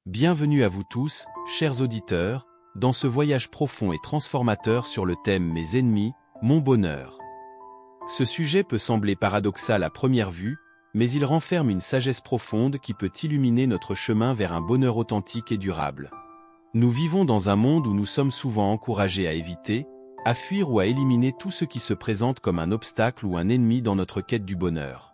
Bienvenue à vous tous, chers auditeurs, dans ce voyage profond et transformateur sur le thème « Mes ennemis, mon bonheur ». Ce sujet peut sembler paradoxal à première vue, mais il renferme une sagesse profonde qui peut illuminer notre chemin vers un bonheur authentique et durable. Nous vivons dans un monde où nous sommes souvent encouragés à éviter, à fuir ou à éliminer tout ce qui se présente comme un obstacle ou un ennemi dans notre quête du bonheur.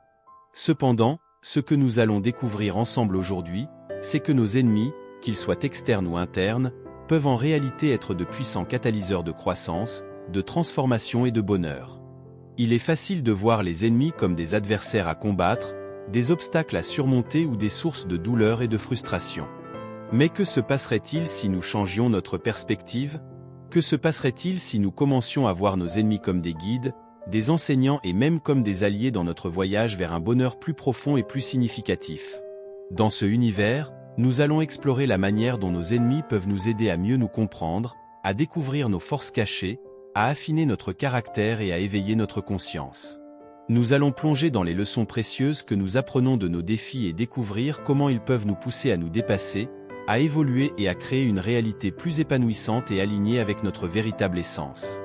Cependant, ce que nous allons découvrir ensemble aujourd'hui, c'est que nos ennemis, qu'ils soient externes ou internes, peuvent en réalité être de puissants catalyseurs de croissance, de transformation et de bonheur. Il est facile de voir les ennemis comme des adversaires à combattre, des obstacles à surmonter ou des sources de douleur et de frustration. Mais que se passerait-il si nous changions notre perspective ? Que se passerait-il si nous commencions à voir nos ennemis comme des guides, des enseignants et même comme des alliés dans notre voyage vers un bonheur plus profond et plus significatif ? Dans ce univers, nous allons explorer la manière dont nos ennemis peuvent nous aider à mieux nous comprendre, à découvrir nos forces cachées, à affiner notre caractère et à éveiller notre conscience. Nous allons plonger dans les leçons précieuses que nous apprenons de nos défis et découvrir comment ils peuvent nous pousser à nous dépasser, à évoluer et à créer une réalité plus épanouissante et alignée avec notre véritable essence.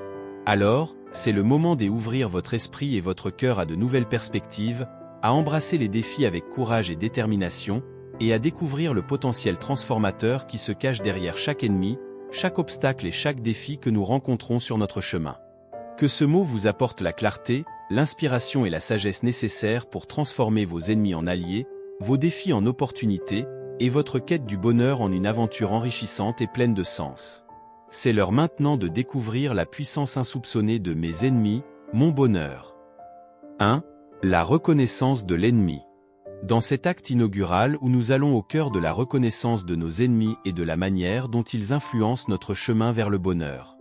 Alors, c'est le moment d'ouvrir votre esprit et votre cœur à de nouvelles perspectives, à embrasser les défis avec courage et détermination, et à découvrir le potentiel transformateur qui se cache derrière chaque ennemi, chaque obstacle et chaque défi que nous rencontrons sur notre chemin. Que ce mot vous apporte la clarté, l'inspiration et la sagesse nécessaires pour transformer vos ennemis en alliés, vos défis en opportunités, et votre quête du bonheur en une aventure enrichissante et pleine de sens. C'est l'heure maintenant de découvrir la puissance insoupçonnée de mes ennemis, mon bonheur. 1. La reconnaissance de l'ennemi. Dans cet acte inaugural où nous allons au cœur de la reconnaissance de nos ennemis et de la manière dont ils influencent notre chemin vers le bonheur.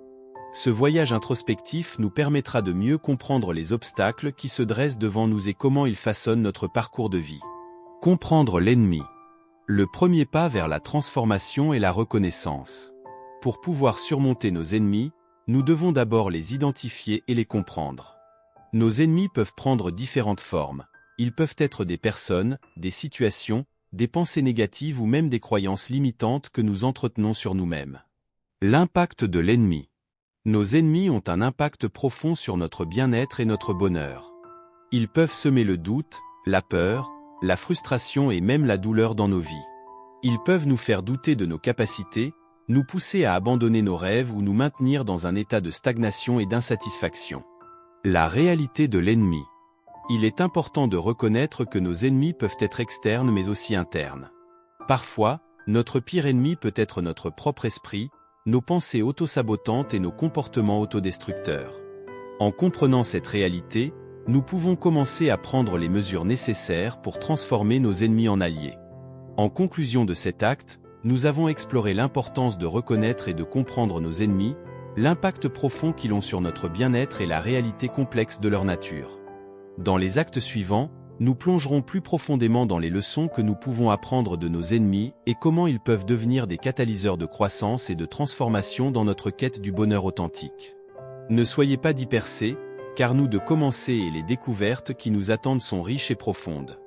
Ce voyage introspectif nous permettra de mieux comprendre les obstacles qui se dressent devant nous et comment ils façonnent notre parcours de vie. Comprendre l'ennemi. Le premier pas vers la transformation est la reconnaissance. Pour pouvoir surmonter nos ennemis, nous devons d'abord les identifier et les comprendre. Nos ennemis peuvent prendre différentes formes. Ils peuvent être des personnes, des situations, des pensées négatives ou même des croyances limitantes que nous entretenons sur nous-mêmes. L'impact de l'ennemi. Nos ennemis ont un impact profond sur notre bien-être et notre bonheur. Ils peuvent semer le doute, la peur, la frustration et même la douleur dans nos vies. Ils peuvent nous faire douter de nos capacités, nous pousser à abandonner nos rêves ou nous maintenir dans un état de stagnation et d'insatisfaction. La réalité de l'ennemi. Il est important de reconnaître que nos ennemis peuvent être externes mais aussi internes. Parfois, notre pire ennemi peut être notre propre esprit, nos pensées autosabotantes et nos comportements autodestructeurs. En comprenant cette réalité, nous pouvons commencer à prendre les mesures nécessaires pour transformer nos ennemis en alliés. En conclusion de cet acte, nous avons exploré l'importance de reconnaître et de comprendre nos ennemis, l'impact profond qu'ils ont sur notre bien-être et la réalité complexe de leur nature. Dans les actes suivants, nous plongerons plus profondément dans les leçons que nous pouvons apprendre de nos ennemis et comment ils peuvent devenir des catalyseurs de croissance et de transformation dans notre quête du bonheur authentique. Ne soyez pas dispersés, car nous de commencer et les découvertes qui nous attendent sont riches et profondes.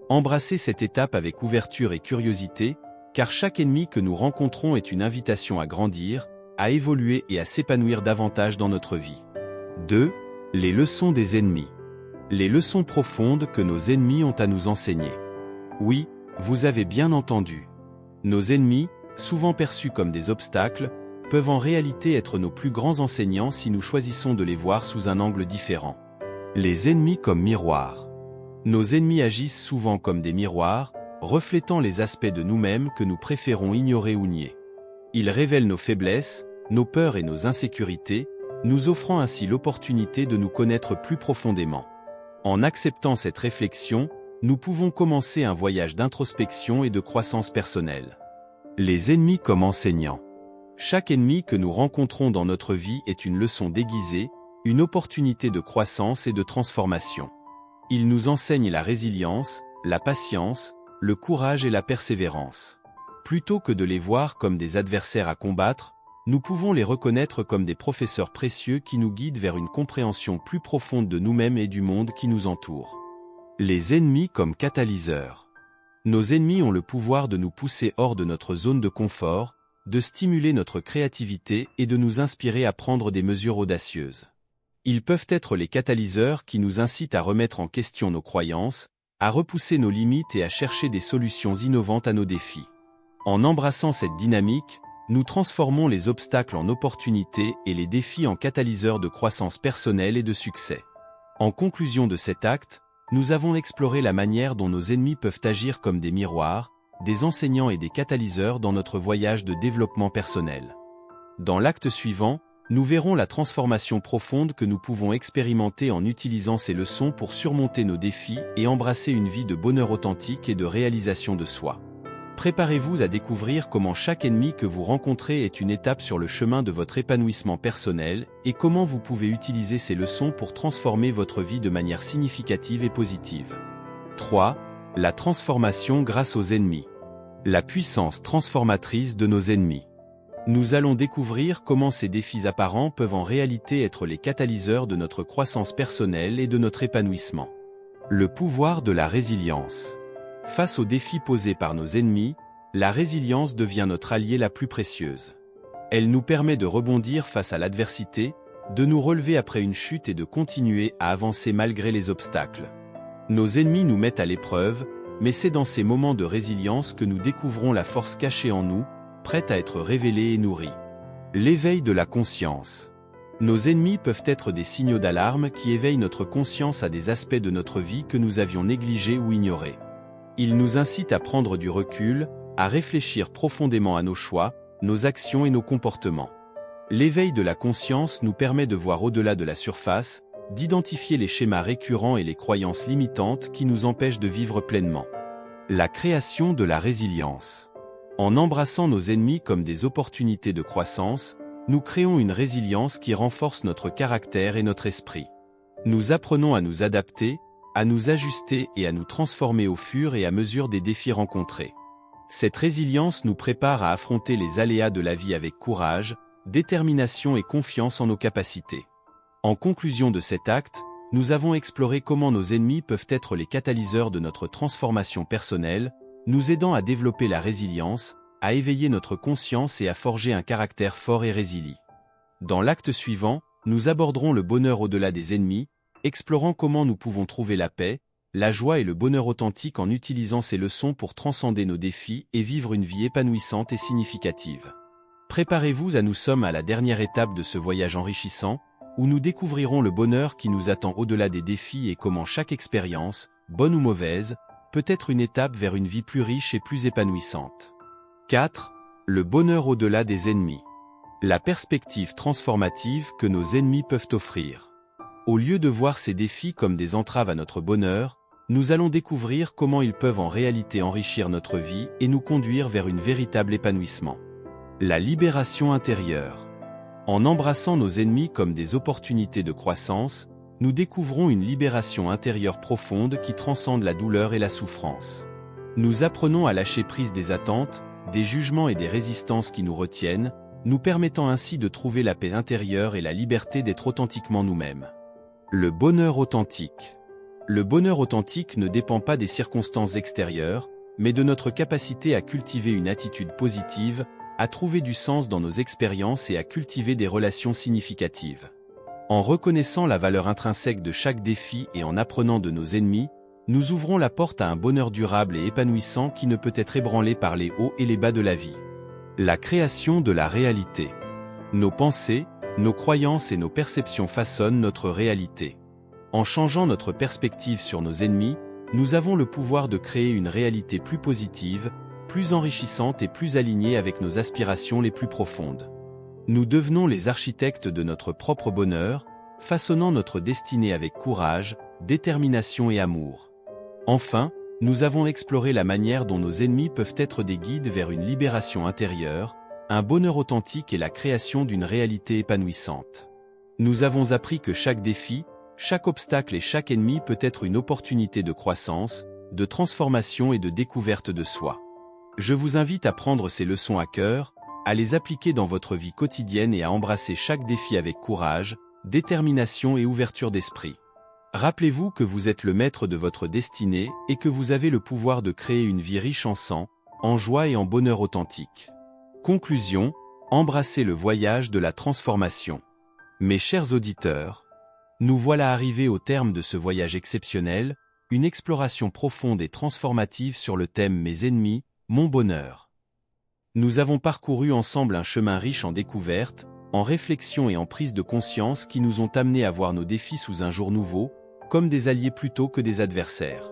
Embrassez cette étape avec ouverture et curiosité, car chaque ennemi que nous rencontrons est une invitation à grandir, à évoluer et à s'épanouir davantage dans notre vie. 2. Les leçons des ennemis. Les leçons profondes que nos ennemis ont à nous enseigner. Oui, vous avez bien entendu. Nos ennemis, souvent perçus comme des obstacles, peuvent en réalité être nos plus grands enseignants si nous choisissons de les voir sous un angle différent. Les ennemis comme miroirs. Nos ennemis agissent souvent comme des miroirs, reflétant les aspects de nous-mêmes que nous préférons ignorer ou nier. Ils révèlent nos faiblesses, nos peurs et nos insécurités, nous offrant ainsi l'opportunité de nous connaître plus profondément. En acceptant cette réflexion, nous pouvons commencer un voyage d'introspection et de croissance personnelle. Les ennemis comme enseignants. Chaque ennemi que nous rencontrons dans notre vie est une leçon déguisée, une opportunité de croissance et de transformation. Ils nous enseignent la résilience, la patience, le courage et la persévérance. Plutôt que de les voir comme des adversaires à combattre, nous pouvons les reconnaître comme des professeurs précieux qui nous guident vers une compréhension plus profonde de nous-mêmes et du monde qui nous entoure. Les ennemis comme catalyseurs. Nos ennemis ont le pouvoir de nous pousser hors de notre zone de confort, de stimuler notre créativité et de nous inspirer à prendre des mesures audacieuses. Ils peuvent être les catalyseurs qui nous incitent à remettre en question nos croyances, à repousser nos limites et à chercher des solutions innovantes à nos défis. En embrassant cette dynamique, nous transformons les obstacles en opportunités et les défis en catalyseurs de croissance personnelle et de succès. En conclusion de cet acte, nous avons exploré la manière dont nos ennemis peuvent agir comme des miroirs, des enseignants et des catalyseurs dans notre voyage de développement personnel. Dans l'acte suivant, nous verrons la transformation profonde que nous pouvons expérimenter en utilisant ces leçons pour surmonter nos défis et embrasser une vie de bonheur authentique et de réalisation de soi. Préparez-vous à découvrir comment chaque ennemi que vous rencontrez est une étape sur le chemin de votre épanouissement personnel et comment vous pouvez utiliser ces leçons pour transformer votre vie de manière significative et positive. 3. La transformation grâce aux ennemis. La puissance transformatrice de nos ennemis. Nous allons découvrir comment ces défis apparents peuvent en réalité être les catalyseurs de notre croissance personnelle et de notre épanouissement. Le pouvoir de la résilience. Face aux défis posés par nos ennemis, la résilience devient notre allié la plus précieuse. Elle nous permet de rebondir face à l'adversité, de nous relever après une chute et de continuer à avancer malgré les obstacles. Nos ennemis nous mettent à l'épreuve, mais c'est dans ces moments de résilience que nous découvrons la force cachée en nous, prête à être révélée et nourrie. L'éveil de la conscience. Nos ennemis peuvent être des signaux d'alarme qui éveillent notre conscience à des aspects de notre vie que nous avions négligés ou ignorés. Ils nous incitent à prendre du recul, à réfléchir profondément à nos choix, nos actions et nos comportements. L'éveil de la conscience nous permet de voir au-delà de la surface, d'identifier les schémas récurrents et les croyances limitantes qui nous empêchent de vivre pleinement. La création de la résilience. En embrassant nos ennemis comme des opportunités de croissance, nous créons une résilience qui renforce notre caractère et notre esprit. Nous apprenons à nous adapter, à nous ajuster et à nous transformer au fur et à mesure des défis rencontrés. Cette résilience nous prépare à affronter les aléas de la vie avec courage, détermination et confiance en nos capacités. En conclusion de cet acte, nous avons exploré comment nos ennemis peuvent être les catalyseurs de notre transformation personnelle, nous aidant à développer la résilience, à éveiller notre conscience et à forger un caractère fort et résilient. Dans l'acte suivant, nous aborderons le bonheur au-delà des ennemis, explorant comment nous pouvons trouver la paix, la joie et le bonheur authentique en utilisant ces leçons pour transcender nos défis et vivre une vie épanouissante et significative. Préparez-vous nous sommes à la dernière étape de ce voyage enrichissant, où nous découvrirons le bonheur qui nous attend au-delà des défis et comment chaque expérience, bonne ou mauvaise, peut être une étape vers une vie plus riche et plus épanouissante. 4. Le bonheur au-delà des ennemis. La perspective transformative que nos ennemis peuvent offrir. Au lieu de voir ces défis comme des entraves à notre bonheur, nous allons découvrir comment ils peuvent en réalité enrichir notre vie et nous conduire vers un véritable épanouissement. La libération intérieure. En embrassant nos ennemis comme des opportunités de croissance, nous découvrons une libération intérieure profonde qui transcende la douleur et la souffrance. Nous apprenons à lâcher prise des attentes, des jugements et des résistances qui nous retiennent, nous permettant ainsi de trouver la paix intérieure et la liberté d'être authentiquement nous-mêmes. Le bonheur authentique. Le bonheur authentique ne dépend pas des circonstances extérieures, mais de notre capacité à cultiver une attitude positive, à trouver du sens dans nos expériences et à cultiver des relations significatives. En reconnaissant la valeur intrinsèque de chaque défi et en apprenant de nos ennemis, nous ouvrons la porte à un bonheur durable et épanouissant qui ne peut être ébranlé par les hauts et les bas de la vie. La création de la réalité. Nos pensées, nos croyances et nos perceptions façonnent notre réalité. En changeant notre perspective sur nos ennemis, nous avons le pouvoir de créer une réalité plus positive, plus enrichissante et plus alignée avec nos aspirations les plus profondes. Nous devenons les architectes de notre propre bonheur, façonnant notre destinée avec courage, détermination et amour. Enfin, nous avons exploré la manière dont nos ennemis peuvent être des guides vers une libération intérieure, un bonheur authentique et la création d'une réalité épanouissante. Nous avons appris que chaque défi, chaque obstacle et chaque ennemi peut être une opportunité de croissance, de transformation et de découverte de soi. Je vous invite à prendre ces leçons à cœur, à les appliquer dans votre vie quotidienne et à embrasser chaque défi avec courage, détermination et ouverture d'esprit. Rappelez-vous que vous êtes le maître de votre destinée et que vous avez le pouvoir de créer une vie riche en sang, en joie et en bonheur authentique. Conclusion, embrassez le voyage de la transformation. Mes chers auditeurs, nous voilà arrivés au terme de ce voyage exceptionnel, une exploration profonde et transformative sur le thème « Mes ennemis, mon bonheur ». Nous avons parcouru ensemble un chemin riche en découvertes, en réflexions et en prise de conscience qui nous ont amenés à voir nos défis sous un jour nouveau, comme des alliés plutôt que des adversaires.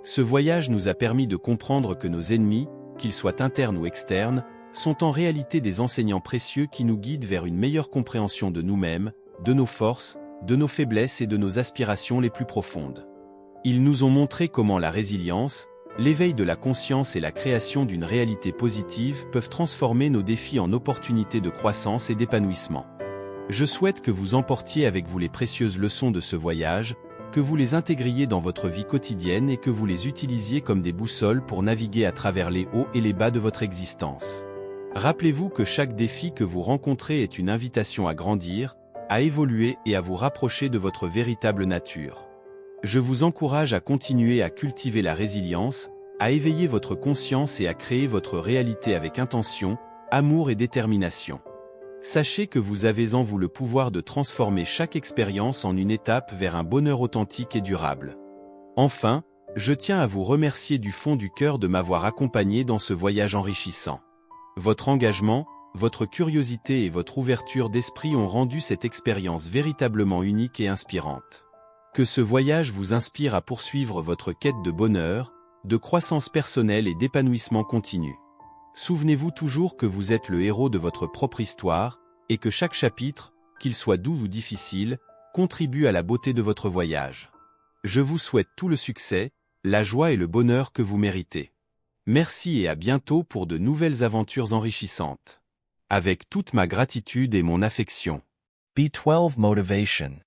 Ce voyage nous a permis de comprendre que nos ennemis, qu'ils soient internes ou externes, sont en réalité des enseignants précieux qui nous guident vers une meilleure compréhension de nous-mêmes, de nos forces, de nos faiblesses et de nos aspirations les plus profondes. Ils nous ont montré comment la résilience, l'éveil de la conscience et la création d'une réalité positive peuvent transformer nos défis en opportunités de croissance et d'épanouissement. Je souhaite que vous emportiez avec vous les précieuses leçons de ce voyage, que vous les intégriez dans votre vie quotidienne et que vous les utilisiez comme des boussoles pour naviguer à travers les hauts et les bas de votre existence. Rappelez-vous que chaque défi que vous rencontrez est une invitation à grandir, à évoluer et à vous rapprocher de votre véritable nature. Je vous encourage à continuer à cultiver la résilience, à éveiller votre conscience et à créer votre réalité avec intention, amour et détermination. Sachez que vous avez en vous le pouvoir de transformer chaque expérience en une étape vers un bonheur authentique et durable. Enfin, je tiens à vous remercier du fond du cœur de m'avoir accompagné dans ce voyage enrichissant. Votre engagement, votre curiosité et votre ouverture d'esprit ont rendu cette expérience véritablement unique et inspirante. Que ce voyage vous inspire à poursuivre votre quête de bonheur, de croissance personnelle et d'épanouissement continu. Souvenez-vous toujours que vous êtes le héros de votre propre histoire, et que chaque chapitre, qu'il soit doux ou difficile, contribue à la beauté de votre voyage. Je vous souhaite tout le succès, la joie et le bonheur que vous méritez. Merci et à bientôt pour de nouvelles aventures enrichissantes. Avec toute ma gratitude et mon affection. B12 Motivation